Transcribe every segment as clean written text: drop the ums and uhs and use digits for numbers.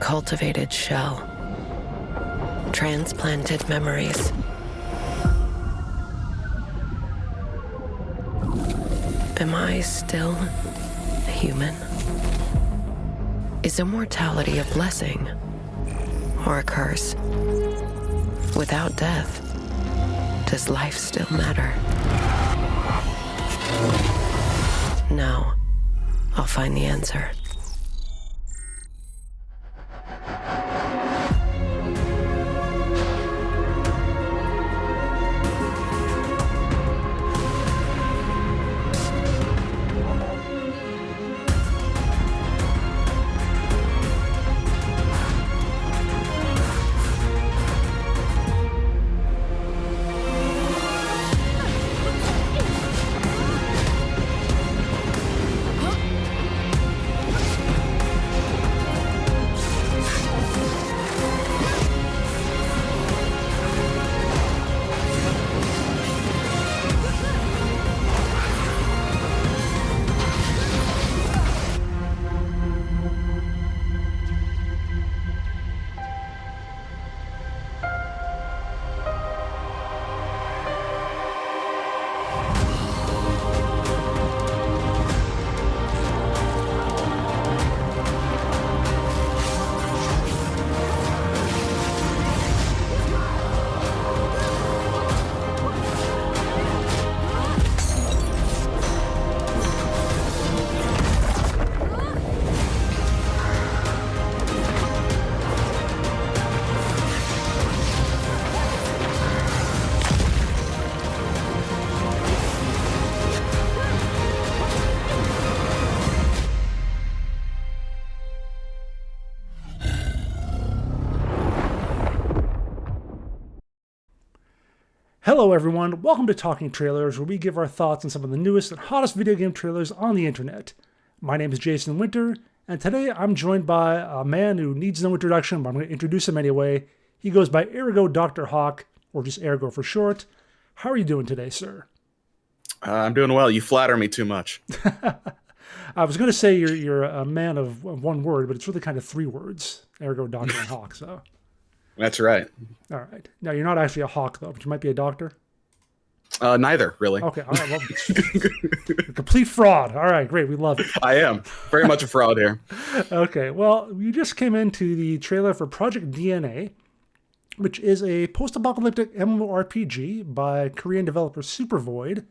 cultivated shell, transplanted memories. Am I still human? Is immortality a blessing or a curse? Without death, does life still matter? No, I'll find the answer. Hello everyone, welcome to Talking Trailers, where we give our thoughts on some of the newest and hottest video game trailers on the internet. My name is Jason Winter, and today I'm joined by a man who needs no introduction, but I'm going to introduce him anyway. He goes by Ergo Dr. Hawk, or just Ergo for short. How are you doing today, sir? I'm doing well. You flatter me too much. I was going to say you're a man of one word, but it's really kind of three words, Ergo Dr. and Hawk, so... That's right. All right. Now, you're not actually a hawk, though, but you might be a doctor? Neither, really. Okay. All right. Well, a complete fraud. All right. Great. We love it. I am. Very much a fraud here. Okay. Well, we just came into the trailer for Project DNA, which is a post-apocalyptic MMORPG by Korean developer Supervoid.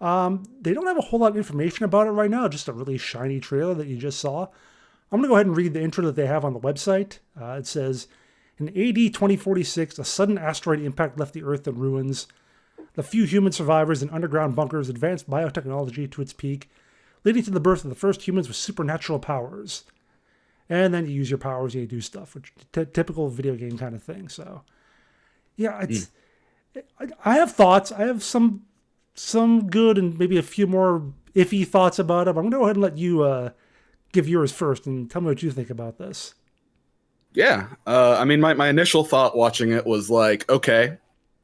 They don't have a whole lot of information about it right now, just a really shiny trailer that you just saw. I'm going to go ahead and read the intro that they have on the website. It says... In AD 2046, a sudden asteroid impact left the Earth in ruins. The few human survivors in underground bunkers advanced biotechnology to its peak, leading to the birth of the first humans with supernatural powers. And then you use your powers and you do stuff, which typical video game kind of thing. So, yeah, I have thoughts. I have some good and maybe a few more iffy thoughts about it. But I'm going to go ahead and let you give yours first and tell me what you think about this. Yeah. I mean, my initial thought watching it was like, okay,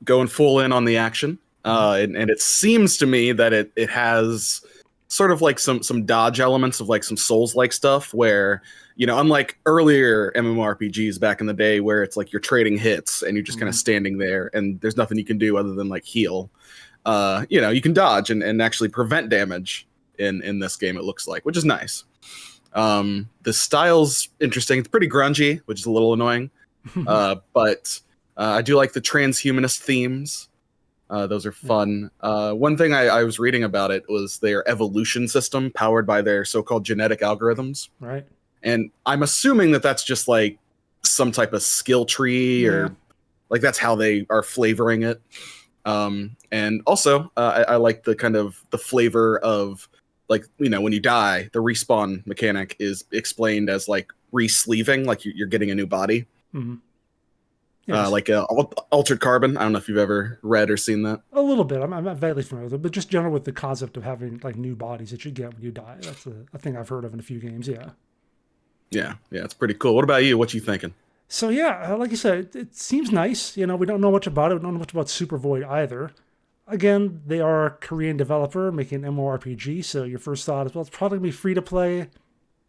going full in on the action. And it seems to me that it has sort of like some dodge elements of like some Souls-like stuff where, you know, unlike earlier MMORPGs back in the day where it's like you're trading hits and you're just kind of standing there and there's nothing you can do other than like heal. You know, you can dodge and actually prevent damage in this game, it looks like, which is nice. The style's interesting. It's pretty grungy, which is a little annoying. But I do like the transhumanist themes. Those are fun. One thing I was reading about it was their evolution system powered by their so-called genetic algorithms. Right. And I'm assuming that that's just like some type of skill tree or like that's how they are flavoring it. And also I like the kind of the flavor of like, you know, when you die, the respawn mechanic is explained as like re-sleeving, like you're getting a new body. Mm-hmm. Yes. Like Altered Carbon. I don't know if you've ever read or seen that. A little bit. I'm not vaguely familiar with it, but just general with the concept of having like new bodies that you get when you die. That's a thing I've heard of in a few games. Yeah. Yeah, it's pretty cool. What about you? What you thinking? So yeah, like you said, it seems nice. You know, we don't know much about it. We don't know much about Supervoid either. Again, they are a Korean developer making an MMORPG, so your first thought is, well, it's probably going to be free to play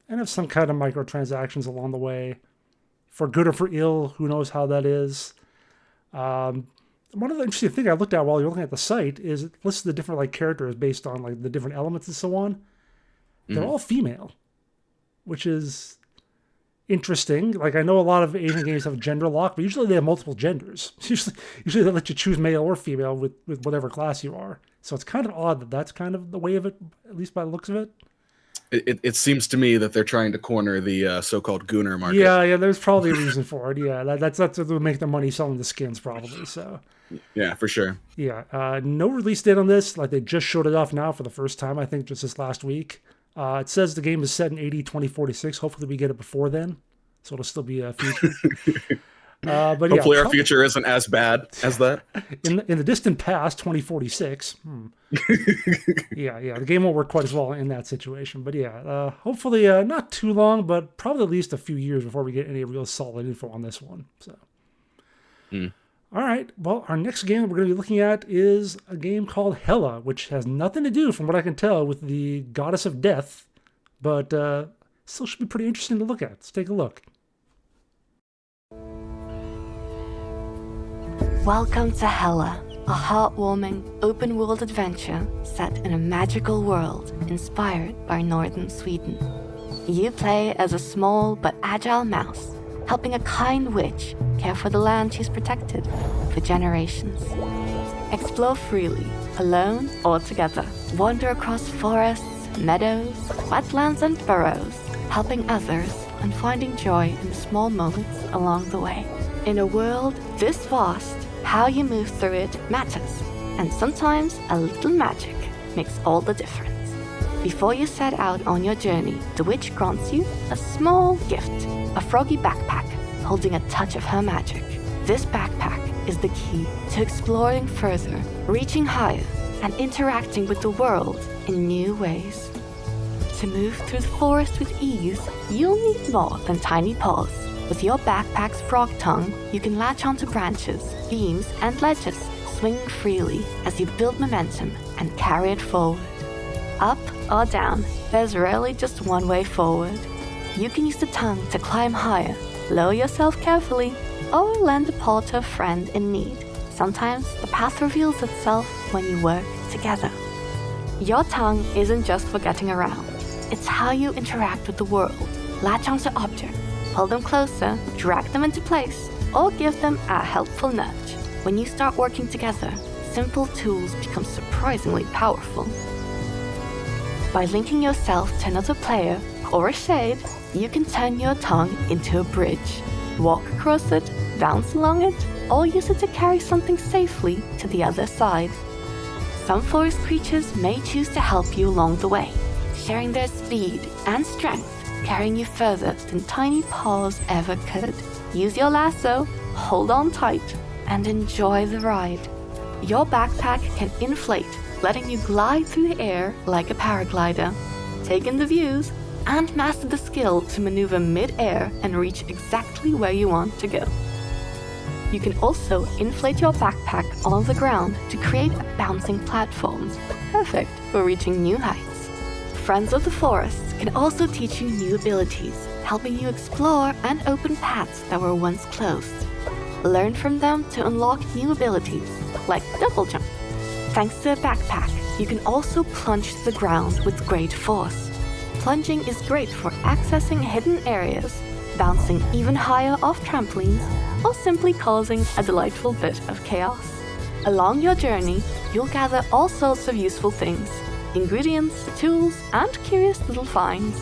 and have some kind of microtransactions along the way. For good or for ill, who knows how that is. One of the interesting things I looked at while you're looking at the site is it lists the different characters based on the different elements and so on. They're all female, which is interesting. I know a lot of Asian games have gender lock, but usually they have multiple genders. Usually they let you choose male or female with whatever class you are. So it's kind of odd that that's kind of the way of it, at least by the looks of it. It seems to me that they're trying to corner the so-called gooner market. Yeah, there's probably a reason for it. Yeah, that's what will make their money selling the skins, probably. So. Yeah, for sure. Yeah, no release date on this. They just showed it off now for the first time, I think, just this last week. It says the game is set in AD 2046. Hopefully we get it before then, so it'll still be a future. But hopefully our future isn't as bad as that. In the distant past, 2046. Yeah, the game won't work quite as well in that situation. But yeah, hopefully not too long, but probably at least a few years before we get any real solid info on this one. So. All right, well, our next game we're going to be looking at is a game called Hela, which has nothing to do, from what I can tell, with the goddess of death, but still should be pretty interesting to look at. Let's take a look. Welcome to Hela, a heartwarming, open-world adventure set in a magical world inspired by northern Sweden. You play as a small but agile mouse, helping a kind witch care for the land she's protected for generations. Explore freely, alone or together. Wander across forests, meadows, wetlands, and burrows, helping others and finding joy in the small moments along the way. In a world this vast, how you move through it matters, and sometimes a little magic makes all the difference. Before you set out on your journey, the witch grants you a small gift, a froggy backpack holding a touch of her magic. This backpack is the key to exploring further, reaching higher, and interacting with the world in new ways. To move through the forest with ease, you'll need more than tiny paws. With your backpack's frog tongue, you can latch onto branches, beams, and ledges, swinging freely as you build momentum and carry it forward. Up or down, there's rarely just one way forward. You can use the tongue to climb higher, lower yourself carefully, or lend a paw to a friend in need. Sometimes the path reveals itself when you work together. Your tongue isn't just for getting around. It's how you interact with the world. Latch onto objects, pull them closer, drag them into place, or give them a helpful nudge. When you start working together, simple tools become surprisingly powerful. By linking yourself to another player or a shade, you can turn your tongue into a bridge. Walk across it, bounce along it, or use it to carry something safely to the other side. Some forest creatures may choose to help you along the way, sharing their speed and strength, carrying you further than tiny paws ever could. Use your lasso, hold on tight, and enjoy the ride. Your backpack can inflate, letting you glide through the air like a paraglider. Take in the views and master the skill to maneuver mid-air and reach exactly where you want to go. You can also inflate your backpack on the ground to create a bouncing platform, perfect for reaching new heights. Friends of the Forest can also teach you new abilities, helping you explore and open paths that were once closed. Learn from them to unlock new abilities, like double jump. Thanks to a backpack, you can also plunge to the ground with great force. Plunging is great for accessing hidden areas, bouncing even higher off trampolines, or simply causing a delightful bit of chaos. Along your journey, you'll gather all sorts of useful things, ingredients, tools, and curious little finds.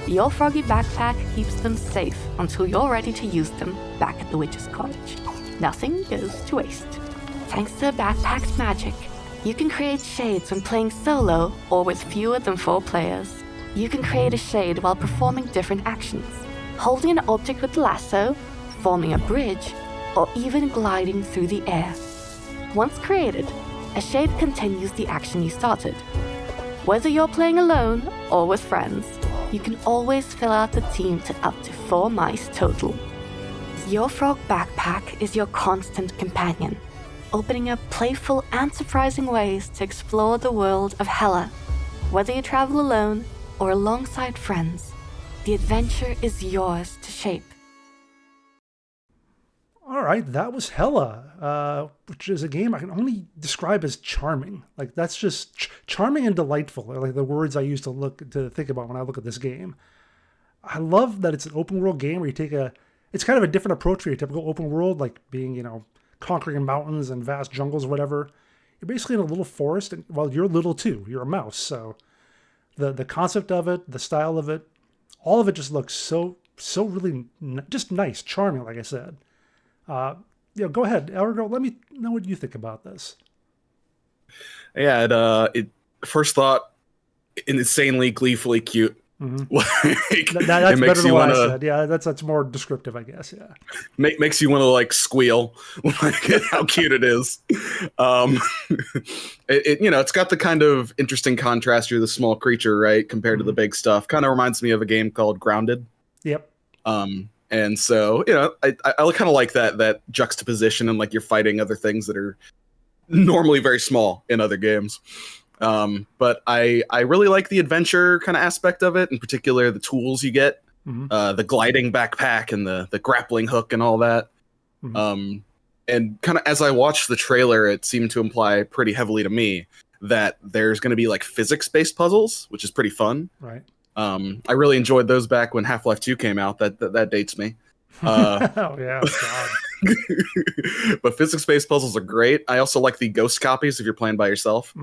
Your froggy backpack keeps them safe until you're ready to use them back at the witch's cottage. Nothing goes to waste. Thanks to a backpack's magic, you can create shades when playing solo or with fewer than 4 players. You can create a shade while performing different actions, holding an object with the lasso, forming a bridge, or even gliding through the air. Once created, a shade continues the action you started. Whether you're playing alone or with friends, you can always fill out the team to up to 4 mice total. Your frog backpack is your constant companion, opening up playful and surprising ways to explore the world of Hela. Whether you travel alone or alongside friends, the adventure is yours to shape. right, that was Hela, which is a game I can only describe as charming. Like, that's just charming and delightful are like the words I use to think about when I look at this game. I love that it's an open world game where you take it's kind of a different approach for your typical open world, like being, conquering mountains and vast jungles or whatever. You're basically in a little forest, and well, you're little too. You're a mouse, so the concept of it, the style of it, all of it just looks so really just nice, charming, like I said. Go ahead, Elrigo, let me know what you think about this. Yeah, it first thought, insanely, gleefully cute. Mm-hmm. Like, that's better than what I said. Yeah, that's more descriptive, I guess. Yeah, makes you want to like squeal, like how cute it is. It's got the kind of interesting contrast. You're the small creature, right, compared to the big stuff. Kind of reminds me of a game called Grounded. Yep. And so I kind of like that juxtaposition, and like you're fighting other things that are normally very small in other games. But I really like the adventure kind of aspect of it, in particular the tools you get, the gliding backpack and the grappling hook and all that. And kind of as I watched the trailer, it seemed to imply pretty heavily to me that there's going to be like physics-based puzzles, which is pretty fun. Right. I really enjoyed those back when Half-Life 2 came out. That dates me. Oh yeah, God. But physics-based puzzles are great. I also like the ghost copies if you're playing by yourself.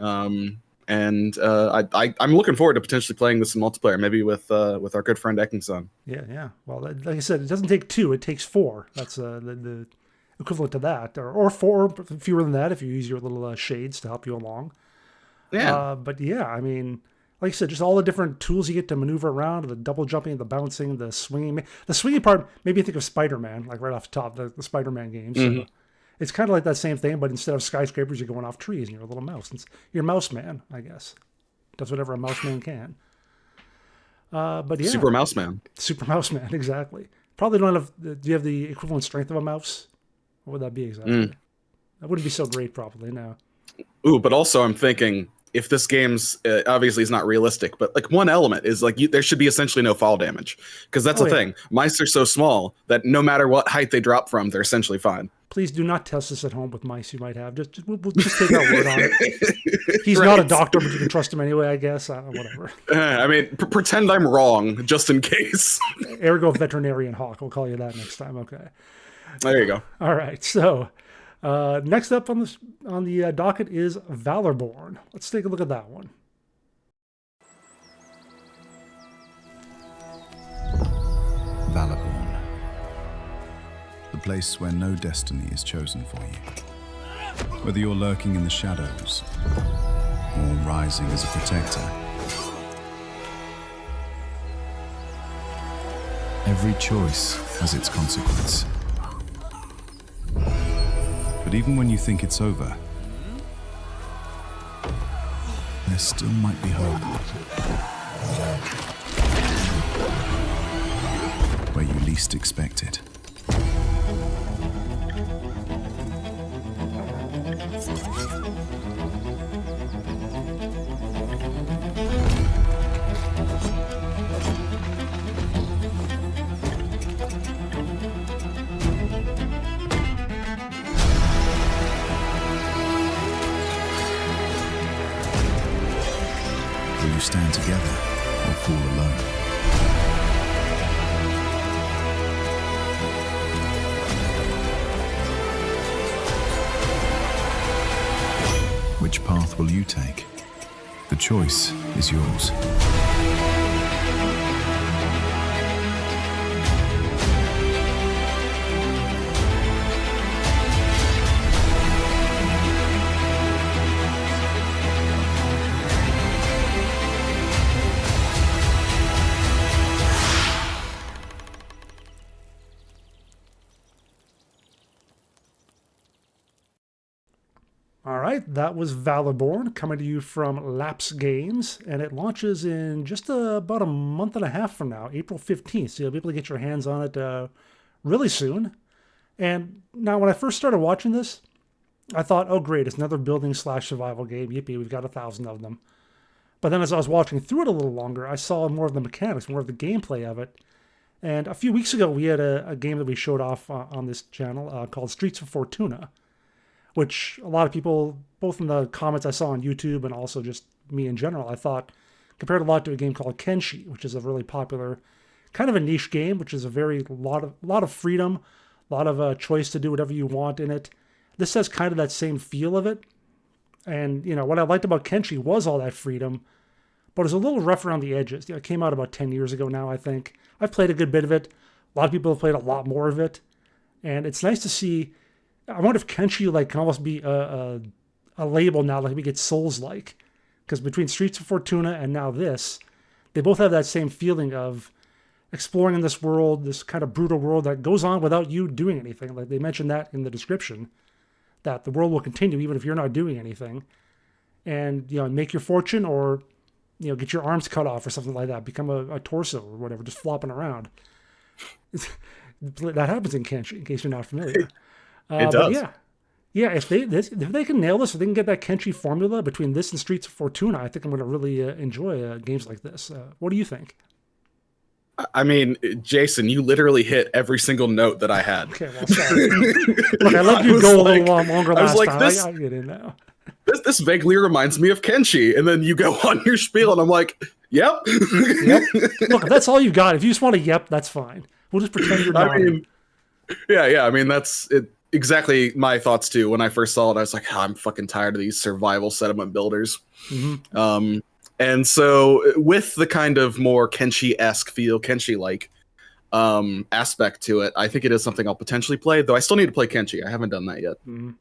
I'm looking forward to potentially playing this in multiplayer, maybe with our good friend Ekingson. Yeah. Well, like I said, it doesn't take 2; it takes 4. That's the equivalent to that, or 4 fewer than that if you use your little shades to help you along. Yeah. But yeah, I mean, like I said, just all the different tools you get to maneuver around, the double jumping, the bouncing, the swinging. The swinging part made me think of Spider-Man, like right off the top, the Spider-Man games. So it's kind of like that same thing, but instead of skyscrapers, you're going off trees, and you're a little mouse. You're Mouse Man, I guess. Does whatever a mouse man can. But yeah. Super Mouse Man. Super Mouse Man, exactly. Probably don't have, do you have the equivalent strength of a mouse? What would that be exactly? That wouldn't be so great, probably, no. Ooh, but also I'm thinking, if this game's obviously is not realistic, but like one element is like there should be essentially no fall damage, because that's the thing. Mice are so small that no matter what height they drop from, they're essentially fine. Please do not test this at home with mice you might have. We'll just take our word on it. He's not a doctor, but you can trust him anyway, I guess. Whatever. I mean, pretend I'm wrong, just in case. Ergo veterinarian hawk. We'll call you that next time. Okay. There you go. All right. So next up on the docket is Valorborn. Let's take a look at that one. Valorborn. The place where no destiny is chosen for you. Whether you're lurking in the shadows or rising as a protector, every choice has its consequence. But even when you think it's over, there still might be hope. Where you least expect it. Will you stand together or fall alone? Which path will you take? The choice is yours. All right, that was Valorborn, coming to you from Lapse Games, and it launches in just about a month and a half from now, April 15th, so you'll be able to get your hands on it really soon. And now, when I first started watching this, I thought, oh great, it's another building/survival game, yippee, we've got 1,000 of them. But then as I was watching through it a little longer, I saw more of the mechanics, more of the gameplay of it, And a few weeks ago, we had a game that we showed off on this channel called Streets of Fortuna, which a lot of people, both in the comments I saw on YouTube and also just me in general, I thought compared a lot to a game called Kenshi, which is a really popular, kind of a niche game, which is a lot of freedom, a lot of choice to do whatever you want in it. This has kind of that same feel of it. And, what I liked about Kenshi was all that freedom, but it was a little rough around the edges. It came out about 10 years ago now, I think. I've played a good bit of it. A lot of people have played a lot more of it. And it's nice to see. I wonder if Kenshi can almost be a label now, like we get Souls-like. Because between Streets of Fortuna and now this, they both have that same feeling of exploring in this world, this kind of brutal world that goes on without you doing anything. Like they mentioned that in the description, that the world will continue even if you're not doing anything. And, make your fortune or, get your arms cut off or something like that. Become a torso or whatever, just flopping around. That happens in Kenshi, in case you're not familiar. It does. Yeah, if they can nail this, if they can get that Kenshi formula between this and Streets of Fortuna, I think I'm going to really enjoy games like this. What do you think? I mean, Jason, you literally hit every single note that I had. Okay, well, sorry. Look, I let you go a little longer last time. I get in now. This vaguely reminds me of Kenshi, and then you go on your spiel, and I'm like, yep. Yep. Look, if that's all you got, if you just want to yep, that's fine. We'll just pretend you're not. Yeah. I mean, that's it. Exactly my thoughts too. When I first saw it, I was like, I'm fucking tired of these survival settlement builders. Mm-hmm. And so with the kind of more Kenshi-esque feel, Kenshi-like aspect to it, I think it is something I'll potentially play, though I still need to play Kenshi. I haven't done that yet. Mm-hmm.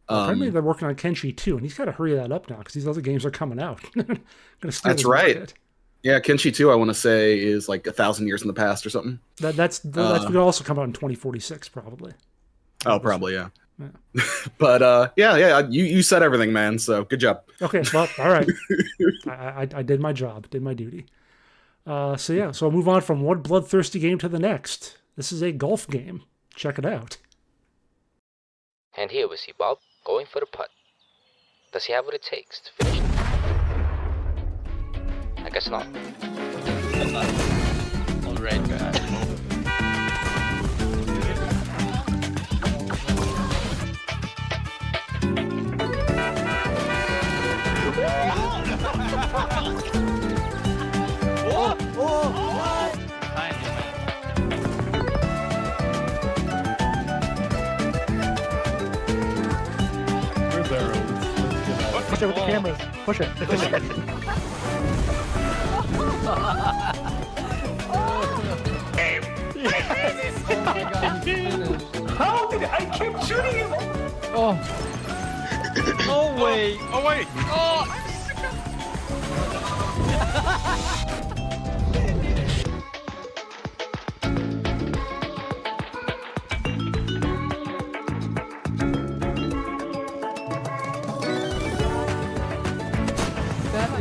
Apparently they're working on Kenshi 2, and he's got to hurry that up now because these other games are coming out. That's right. Market. Yeah, Kenshi 2, I want to say, is like 1,000 years in the past or something. That's going to also come out in 2046, probably. Oh, probably, yeah. But you said everything, man. So good job. Okay, well, all right. I did my job, did my duty. So I'll move on from one bloodthirsty game to the next. This is a golf game. Check it out. And here we see Bob going for the putt. Does he have what it takes to finish? I guess not. All right, guys. Push it with the camera. Push it. How did I keep shooting him? Oh. No way. Oh wait. Oh.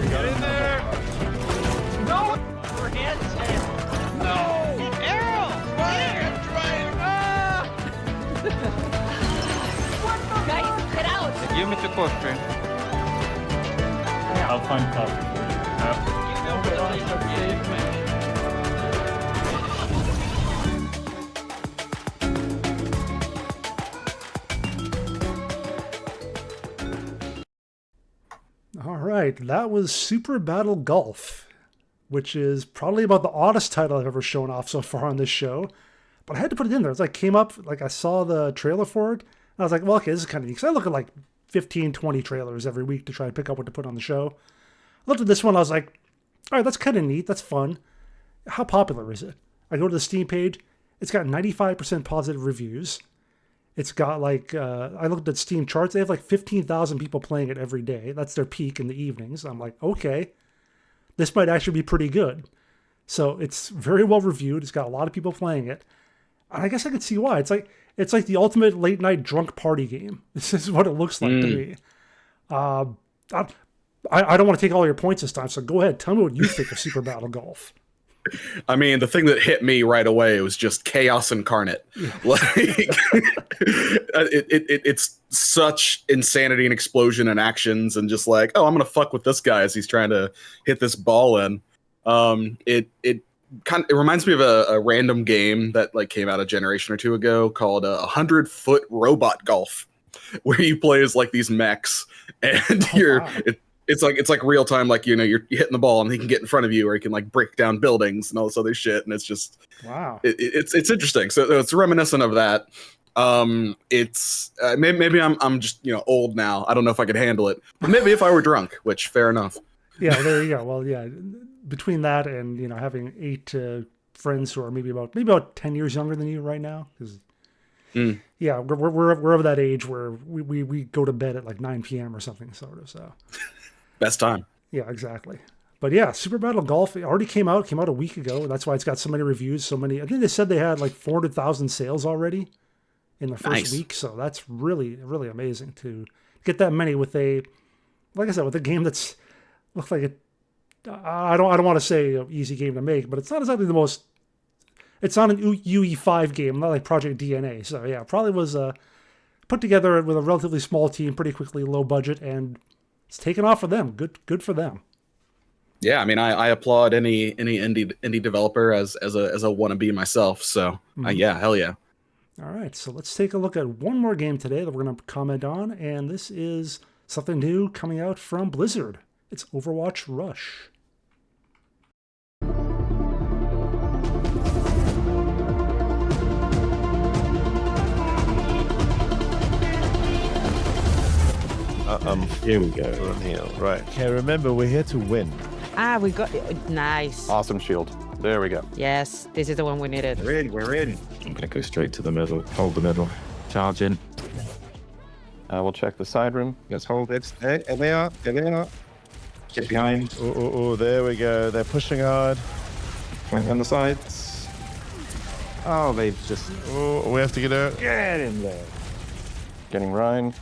Get in there. No. We're hands. No. Arrow. Try. Guys, get out. Give me the coffee. I'll find coffee for you. You know what I gave, man. All right, that was Super Battle Golf, which is probably about the oddest title I've ever shown off so far on this show. But I had to put it in there. It's like came up, like I saw the trailer for it, and I was like, well, okay, this is kind of neat. Because I look at like 15, 20 trailers every week to try and pick up what to put on the show. I looked at this one, I was like, all right, that's kind of neat. That's fun. How popular is it? I go to the Steam page. It's got 95% positive reviews. It's got like, I looked at Steam charts. They have like 15,000 people playing it every day. That's their peak in the evenings. I'm like, okay, this might actually be pretty good. So it's very well reviewed. It's got a lot of people playing it. And I guess I could see why. It's like the ultimate late night drunk party game. This is what it looks like to me. I don't want to take all your points this time. So go ahead. Tell me what you think of Super Battle Golf. I mean, the thing that hit me right away was just chaos incarnate. Like, it's such insanity and explosion and actions, and just like, oh, I'm gonna fuck with this guy as he's trying to hit this ball in. It it reminds me of a random game that like came out a generation or two ago called 100-foot robot golf, where you play as like these mechs, and it's like real time, like you're hitting the ball and he can get in front of you, or he can like break down buildings and all this other shit, and it's just it's interesting. So it's reminiscent of that. It's maybe I'm just old now. I don't know if I could handle it, but maybe if I were drunk, which fair enough. Yeah, there you go. Well, yeah, between that and having 8 friends who are maybe about 10 years younger than you right now, because yeah, we're of that age where we go to bed at like 9 p.m. or something sort of. So best time. Yeah, exactly. But yeah, Super Battle Golf, it already came out a week ago. That's why it's got so many reviews, so many. I think they said they had like 400,000 sales already in the first week. So that's really, really amazing to get that many with a game that's looks like it. I don't want to say an easy game to make, but it's not exactly the most. It's not an UE5 game, not like Project DNA. So yeah, probably was put together with a relatively small team, pretty quickly, low budget, and it's taken off for them. Good for them. Yeah, I mean, I applaud any indie developer as a wannabe myself. So yeah, hell yeah. All right, so let's take a look at one more game today that we're going to comment on, and this is something new coming out from Blizzard. It's Overwatch Rush. Here we go. From here. Right. Okay, remember, we're here to win. We got it. Nice. Awesome shield. There we go. Yes, this is the one we needed. We're in. I'm going to go straight to the middle. Hold the middle. Charge in. We'll check the side room. Let's hold it. There they are. There they are. Get behind. Oh, there we go. They're pushing hard. Right on the sides. Oh, they've just... Oh, we have to get out. Get in there. Getting Ryan.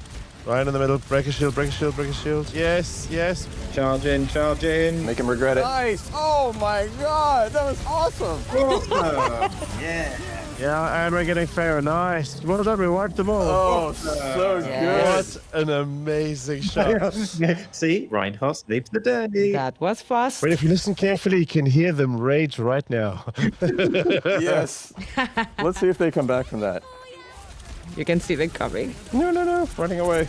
Ryan in the middle. Break a shield, break a shield, break a shield. Yes, yes. Charge in, charge in. Make him regret it. Nice. Oh my god, that was awesome. Yeah. Yeah, and we're getting fair. Nice. Well done, we wiped them all. Oh, so good. What an amazing shot. See, Reinhardt saved the day. That was fast. But if you listen carefully, you can hear them rage right now. Yes. Let's see if they come back from that. You can see them coming. No. Running away.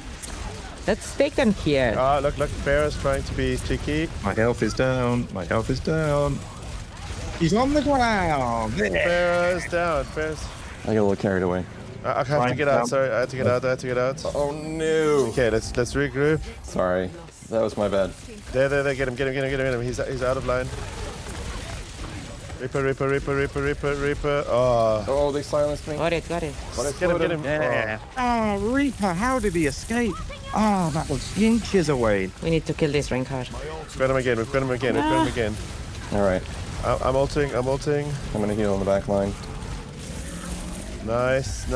Let's take them here. Ah, look, Farah's trying to be cheeky. My health is down. My health is down. He's on the ground. Farah's down. I got a little carried away. I have to get out. Sorry, I had to get out. Oh no. Okay, let's regroup. Sorry, that was my bad. There. Get him. He's out of line. Reaper. Oh, they silenced me. Got it. Get him. Yeah. Oh, Reaper, how did he escape? Oh, that was inches away. We need to kill this Reinhardt. We've got him again. All right. I'm ulting. I'm gonna heal on the back line. Nice.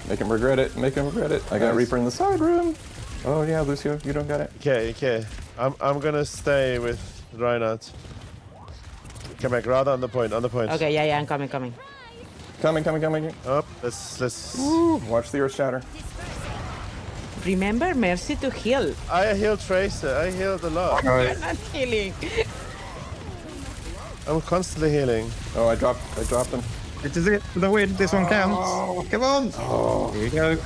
Make him regret it. I got Reaper in the side room. Oh yeah, Lucio, you don't got it. Okay. I'm gonna stay with Reinhardt. Come back, rather on the point. Okay, yeah, I'm coming. Coming. Up. Let's. Woo, watch the earth shatter. Remember, Mercy to heal. I healed Tracer. I healed a lot. You're not healing. I'm constantly healing. Oh, I dropped him. This is it for the win. This one counts. Come on. Oh, Here you go.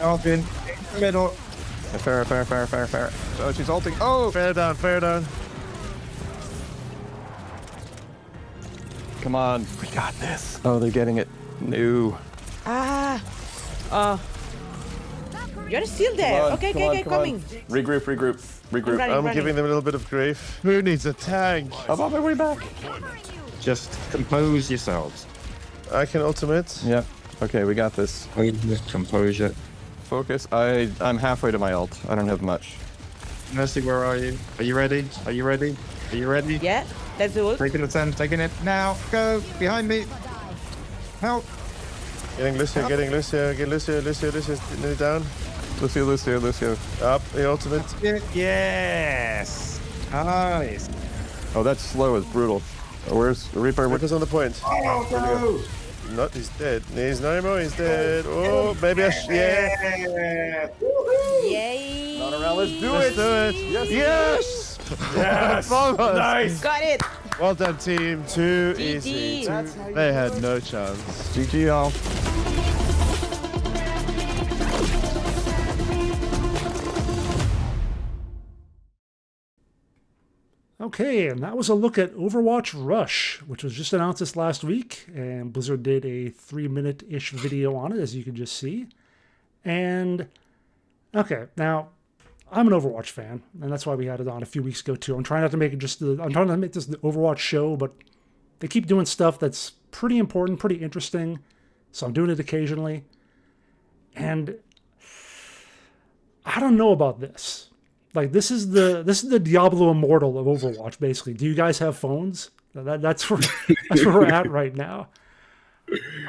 Alvin, in the middle. Fair. Oh, she's ulting. Oh, Fair down. come on. We got this. Oh, they're getting it. No. You're still there. Okay, coming. Regroup. I'm giving them a little bit of grief. Who needs a tank? I'm on my way back. Just compose yourselves. I can ultimate. Yeah. Okay, we got this. Composure. Focus. I'm halfway to my ult. I don't have much. Mercy, where are you? Are you ready? Yeah, let's do it. Taking it now. Go behind me. Help. Getting Lucio. Get Lucio nearly down. Lucio. Up, the ultimate. Yes. Nice. Oh, that slow is brutal. Oh, where's the Reaper? Reaper's on the point. Oh, no. Not, he's dead. He's no more, he's dead. Oh, maybe yeah. Yay. Not around, let's do it. Yes. Nice. Got it. Well done, team. Too GG. easy. They had no chance. GG, y'all. Okay, and that was a look at Overwatch Rush, which was just announced this last week, and Blizzard did a 3-minute-ish video on it, as you can just see. And, okay, now, I'm an Overwatch fan, and that's why we had it on a few weeks ago, too. I'm trying not to make it I'm trying to make this the Overwatch show, but they keep doing stuff that's pretty important, pretty interesting, so I'm doing it occasionally. And I don't know about this. Like, this is the Diablo Immortal of Overwatch, basically. Do you guys have phones? That's where we're at right now.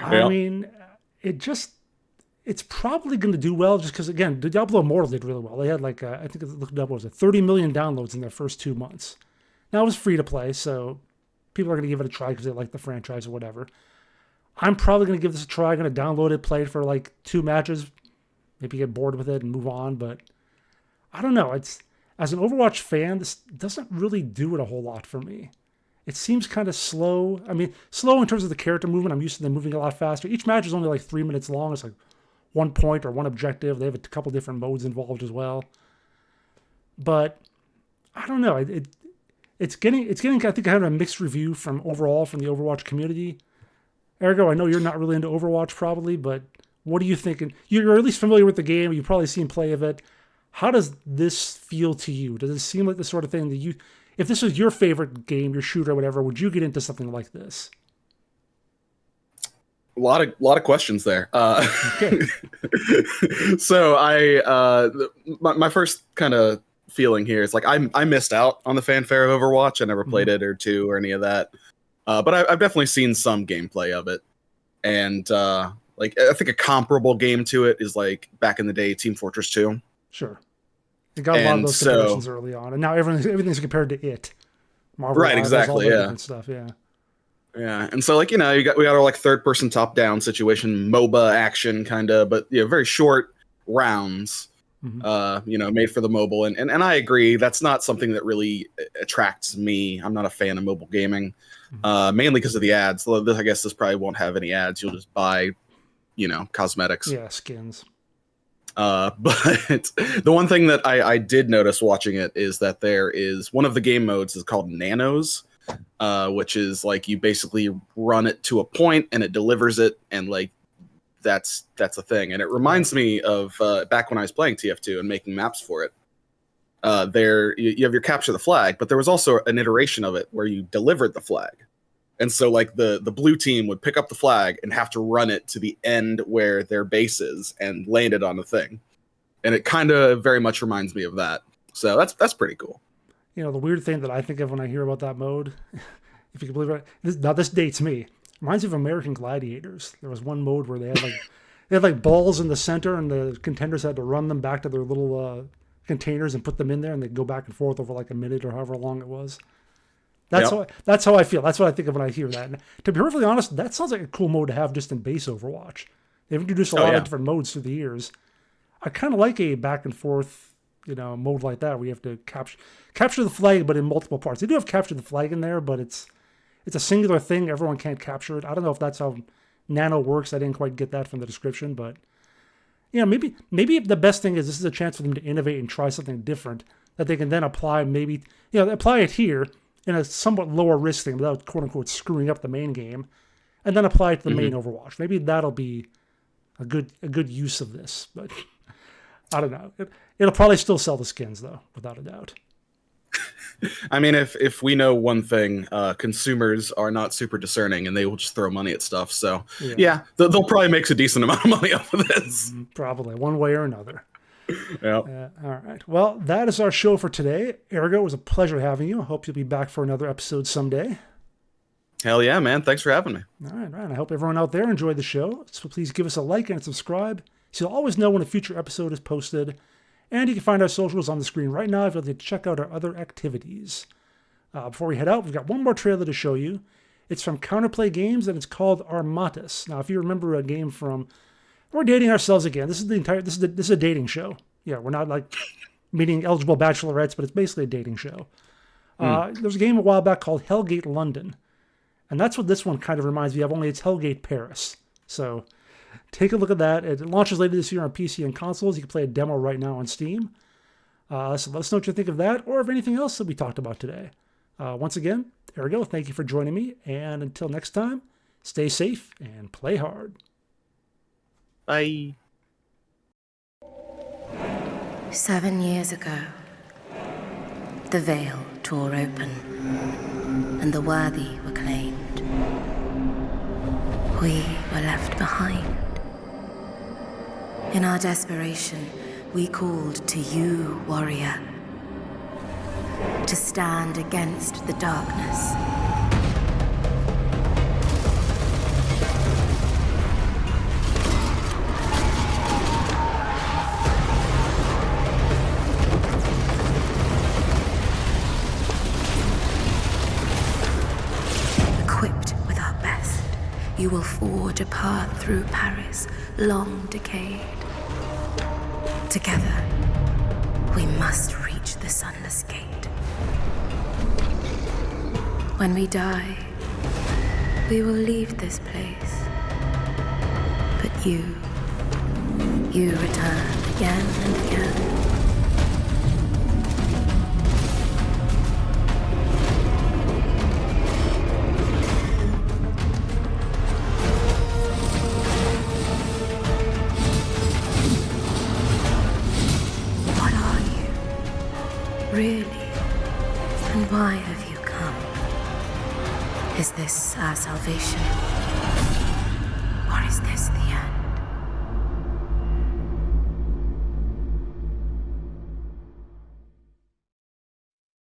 I mean, it's probably going to do well just because, again, the Diablo Immortal did really well. They had like, I think it looked up, was it 30 million downloads in their first 2 months. Now, it was free to play, so people are going to give it a try because they like the franchise or whatever. I'm probably going to give this a try. I'm going to download it, play it for like 2 matches, maybe get bored with it and move on, but I don't know. It's, as an Overwatch fan, this doesn't really do it a whole lot for me. It seems kind of slow. I mean, slow in terms of the character movement. I'm used to them moving a lot faster. Each match is only like 3 minutes long. It's like 1 point or 1 objective. They have a couple different modes involved as well. But I don't know. It's getting I think, kind of a mixed review from the Overwatch community. Ergo, I know you're not really into Overwatch probably, but what are you thinking? You're at least familiar with the game. You've probably seen play of it. How does this feel to you? Does it seem like the sort of thing that if this was your favorite game, your shooter, whatever, would you get into something like this? A lot of questions there. Okay. So my first kind of feeling here is like I missed out on the fanfare of Overwatch. I never played it or 2 or any of that. But I've definitely seen some gameplay of it, and like I think a comparable game to it is like back in the day, Team Fortress 2. Sure. It got a lot of those comparisons early on, and now everything's compared to it. Marvel, right, exactly, yeah. Different stuff, yeah. Yeah, and so like we got our like third-person top-down situation, MOBA action kind of, but very short rounds. Made for the mobile, and I agree that's not something that really attracts me. I'm not a fan of mobile gaming, mainly because of the ads. I guess this probably won't have any ads. You'll just buy, cosmetics. Yeah, skins. But the one thing that I did notice watching it is that there is one of the game modes is called Nanos, which is like you basically run it to a point and it delivers it, and like that's a thing. And it reminds me of back when I was playing TF2 and making maps for it. There you have your capture the flag, but there was also an iteration of it where you delivered the flag. And so like the blue team would pick up the flag and have to run it to the end where their base is and land it on the thing. And it kind of very much reminds me of that. So that's pretty cool. The weird thing that I think of when I hear about that mode, if you can believe it, this dates me. Reminds me of American Gladiators. There was one mode where they had like balls in the center, and the contenders had to run them back to their little containers and put them in there, and they'd go back and forth over like a minute or however long it was. That's how I feel. That's what I think of when I hear that. And to be perfectly honest, that sounds like a cool mode to have just in base Overwatch. They've introduced a lot of different modes through the years. I kind of like a back and forth, mode like that where you have to capture the flag, but in multiple parts. They do have capture the flag in there, but it's a singular thing. Everyone can't capture it. I don't know if that's how Nano works. I didn't quite get that from the description, but maybe the best thing is this is a chance for them to innovate and try something different that they can then apply. Maybe apply it here in a somewhat lower risk thing without quote unquote screwing up the main game, and then apply it to the main Overwatch. Maybe that'll be a good use of this, but I don't know. It'll probably still sell the skins though, without a doubt. I mean, if we know one thing, consumers are not super discerning, and they will just throw money at stuff. So yeah they'll probably make a decent amount of money off of this. Probably one way or another. Yeah. All right. Well, that is our show for today. Ergo, it was a pleasure having you. I hope you'll be back for another episode someday. Hell yeah, man. Thanks for having me. All right. I hope everyone out there enjoyed the show. So please give us a like and subscribe so you'll always know when a future episode is posted. And you can find our socials on the screen right now if you'd like to check out our other activities. Before we head out, we've got one more trailer to show you. It's from Counterplay Games, and it's called Armatus. Now, if you remember a game from... We're dating ourselves again. This is a dating show. Yeah, we're not like meeting eligible bachelorettes, but it's basically a dating show. There was a game a while back called Hellgate London, and that's what this one kind of reminds me of, only it's Hellgate Paris. So take a look at that. It launches later this year on PC and consoles. You can play a demo right now on Steam. So let us know what you think of that or of anything else that we talked about today. Once again, there we go. Thank you for joining me. And until next time, stay safe and play hard. Bye. 7 years ago, the veil tore open, and the worthy were claimed. We were left behind. In our desperation, we called to you, warrior, to stand against the darkness. Equipped with our best, you will forge a path through Paris, long decayed. Together, we must reach the sunless gate. When we die, we will leave this place. But you return again and again. What are you, really? And why have you come? Is this our salvation?